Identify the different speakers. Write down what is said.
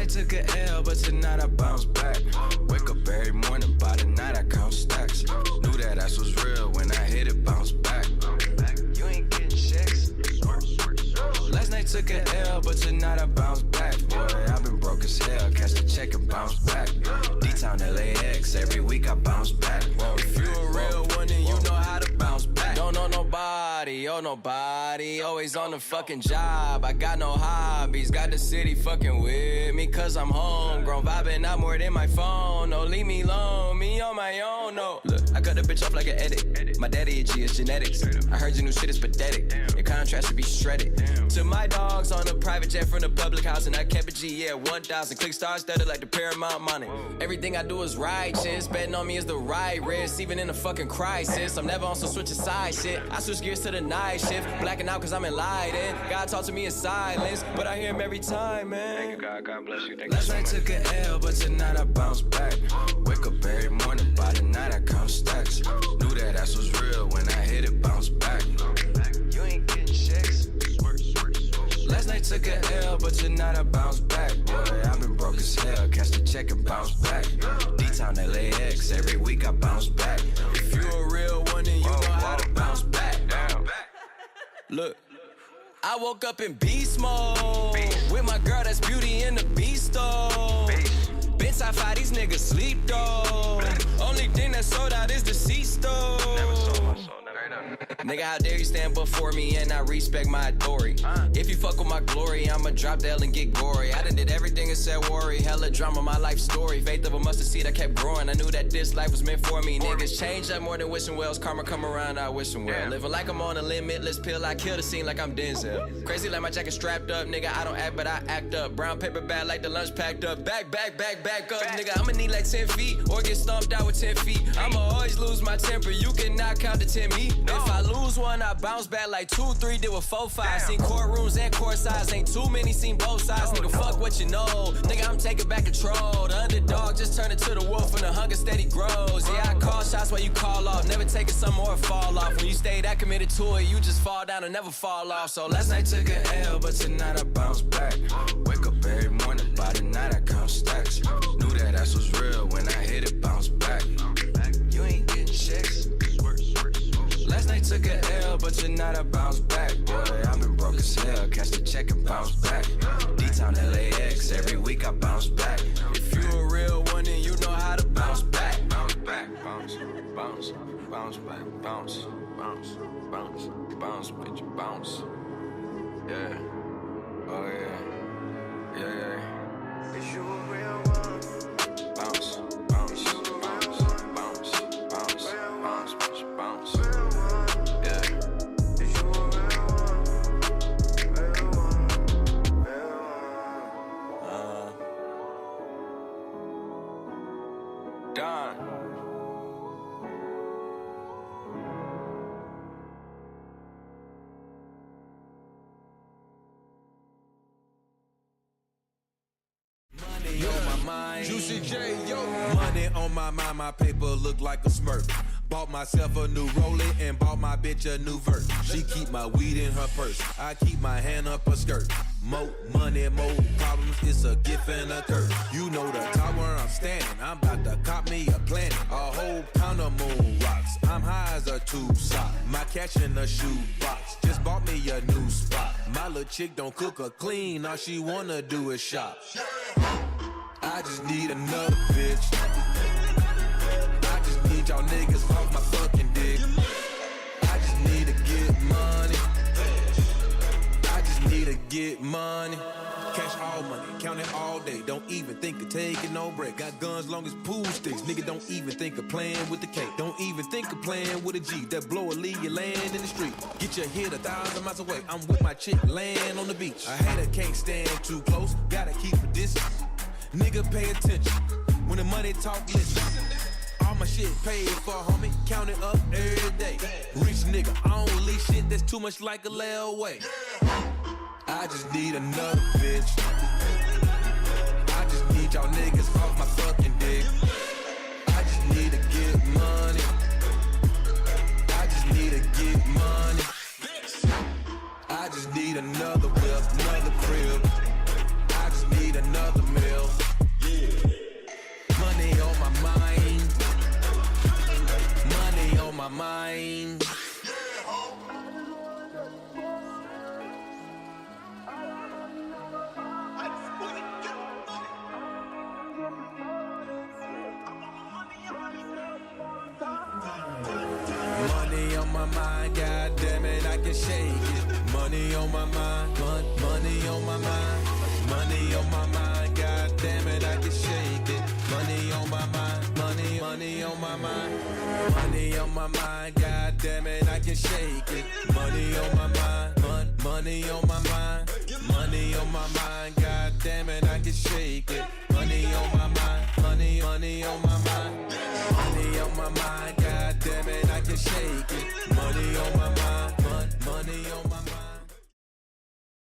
Speaker 1: night took a L, but tonight I bounce back. Wake up every morning, by the night I count stacks. Knew that ass was real when I hit it, bounce back. You ain't getting checks. Last night took a L, but tonight I bounce back. Boy, I've been broke as hell, catch the check and bounce back. D-Town LAX, every week I bounce back. If you a real one, then you know how to bounce back. Don't know nobody, oh nobody, always on the fucking job. I got no hobbies, got the city fucking with me, cause I'm homegrown, vibing out more than my phone. No, leave me alone, me on my own, no. Look, I cut the bitch off like an edit. My daddy a G, it's genetics. I heard your new shit is pathetic. Your contrast should be shredded. To my dogs on a private jet from the public house, and I kept a G, yeah, 1,000. Click stars studded like the Paramount money. Everything I do is righteous, betting on me is the right risk, even in a fucking crisis. I'm never on some switch side shit. I switch gears to the night shift, blacking out cause I'm enlightened. God talk to me in silence, but I hear him every time, man. Thank you, God. God bless you. Thank Last night took a L, but tonight I bounce back. Wake up every morning, by the night I count stacks. Knew that ass was real when I hit it, bounce back. You ain't getting checks. Last night took a L, but tonight I bounce back. Boy, I've been broke as hell, catch the check and bounce back. D-Town LAX, every week I bounce back. If you a real one, then you know how to bounce back. Look, I woke up in beast mode with my girl that's Beauty and the Beast though. Been top 5, these niggas sleep though. Only thing that sold out is the C-store. Nigga, how dare you stand before me and I respect my authority. If you fuck with my glory, I'ma drop the L and get gory. I done did everything and said worry. Hella drama, my life story. Faith of a mustard seed, I kept growing. I knew that this life was meant for me. Niggas change up more than wishing wells. Karma come around, I wish them well. Living like I'm on a limitless pill. I kill the scene like I'm Denzel. Crazy like my jacket strapped up. Nigga, I don't act, but I act up. Brown paper bag like the lunch packed up. Back up. Nigga, I'ma need like 10 feet or get stomped out with 10 feet. I'ma always lose my temper. You cannot count to 10 me. If I lose one, I bounce back like 2, 3, did with 4, 5. Seen courtrooms and court sides, ain't too many, seen both sides. Nigga, fuck what you know. Nigga, I'm taking back control. The underdog just turned into the wolf and the hunger steady grows. Yeah, I call shots while you call off. Never taking some or fall off. When you stay that committed to it, you just fall down and never fall off. So last night took a L, but tonight I bounce back. Wake up every morning, by the night I count stacks. Knew that ass was real when I hit it, bounce back. You ain't getting checks. Last night took a L, but tonight I bounce back. Boy, I've been broke as hell, catch the check and bounce back. D-Town LAX, every week I bounce back. If you a real one, then you know how to bounce back. Bounce back, bounce, bounce, bounce back, bounce, bounce, bounce, bounce, bitch, bounce. Yeah, oh yeah, yeah, yeah. Is you a real one? Bounce, bounce, bounce, bounce, bounce, bounce, bitch, bounce.
Speaker 2: Juicy J, yo. Money on my mind, my paper look like a Smurf. Bought myself a new Rollie and bought my bitch a new vert. She keep my weed in her purse, I keep my hand up her skirt. More money, more problems, it's a gift and a curse. You know the top where I'm standing, I'm about to cop me a planet. A whole pound of moon rocks, I'm high as a tube sock. My cash in the shoe box, just bought me a new spot. My little chick don't cook or clean, all she wanna do is shop. I just need another bitch. I just need y'all niggas off my fucking dick. I just need to get money. I just need to get money. Cash all money, count it all day. Don't even think of taking no break. Got guns long as pool sticks. Nigga, don't even think of playing with the cake. Don't even think of playing with a G. That blow will leave you laying in the street. Get your head 1,000 miles away. I'm with my chick laying on the beach. A hater can't stand too close. Gotta keep a distance. Nigga, pay attention when the money talk, listen. All my shit paid for, homie, count it up every day. Rich nigga, I don't leave shit that's too much like a layaway. I just need another bitch. I just need y'all niggas off my fucking dick. I just need to get money. I just need to get money. I just need another whip, another crib. I just need another meal. mind. Money on my mind, god damn it, I can shake it. Money on my mind, money on my mind. Money on my mind, god damn it, I can shake it. Money on my mind, money on my mind. Money on my mind, god damn it, I can shake it. Money on my mind, money on my mind. Money on my mind, god damn it, I can shake it. Money on my mind, money on my mind. Money on my mind,